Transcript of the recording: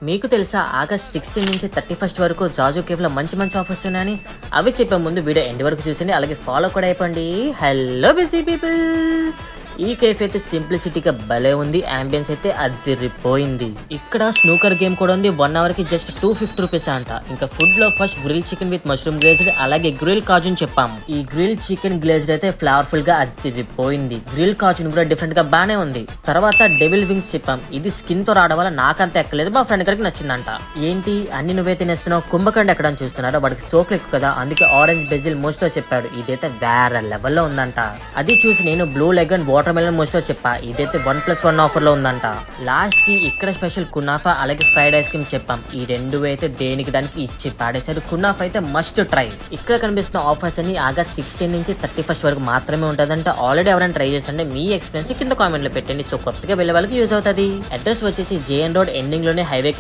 మీకు తెలుసా ఆగస్ట్ 16 నుంచి 31 వరకు జాజు కేఫ్ లో మంచి ఆఫర్స్ ఉన్నాయని? అవి చెప్పే ముందు వీడియో ఎండ్ వరకు చూసండి, అలాగే ఫాలో కూడా అయిపోండి. హలో బిజీ పీపుల్, ఈ కేఫ్ అయితే సింప్లిసిటీగా భలే ఉంది. అంబియన్స్ అయితే అదిరిపోయింది. ఇక్కడ స్నూకర్ గేమ్ కూడా ఉంది. 1 అవర్ కి జస్ట్ 250 రూపీస్ అంట. ఇంకా ఫుడ్ లో first grill chicken with mushroom glazed, అలాగే గ్రిల్ కాజున్ చెప్పాము. ఈ గ్రిల్ చికెన్ గ్లేజ్డ్ అయితే ఫ్లేవర్ఫుల్ గా అదిరిపోయింది. గ్రిల్ కాజున్ కూడా డిఫరెంట్ గా బానే ఉంది. తర్వాత డెవిల్ వింగ్స్ చెప్పాం. ఇది స్కిన్ తో రావడం వల్ల నాకంత ఎక్కలేదు, మా ఫ్రెండ్ గారికి నచ్చిందంట. ఏంటి అన్ని నువ్వే తినేస్తున్నావు, కుంభకండ ఎక్కడ చూస్తున్నారో? వాడికి సోకులు ఎక్కువ కదా, అందుకే ఆరెంజ్ బెజిల్ మోస్తో చెప్పాడు. ఇదైతే వేరే లెవెల్లో ఉందంట. అది చూసి నేను blue leg and watermelon మోస్తో చెప్పా. ఇదైతే 1+1 ఆఫర్ లో ఉందంట. లాస్ట్ కి ఇక్కడ స్పెషల్ కునాఫా అలాగే ఫ్రైడ్ ఐస్ క్రీమ్ చెప్పాం. ఈ రెండు అయితే దేనికి దానికి ఇచ్చి పాడేశారు. కునాఫా అయితే మస్ట్ ట్రై. ఇక్కడ కనిపిస్తున్న ఆఫర్స్ అన్ని ఆగస్ట్ 16 నుంచి 31 వరకు మాత్రమే ఉంటుందంట. ఆల్రెడీ ఎవరైనా ట్రై చేస్తుంటే మీ ఎక్స్పీరియన్స్ కింద కామెంట్ లో పెట్టండి. సో కొత్తగా వెళ్ళే వాళ్ళకి యూజ్ అవుతుంది. అడ్రస్ వచ్చేసి జేఎన్ రోడ్ ఎండింగ్ లోనే హైవే కి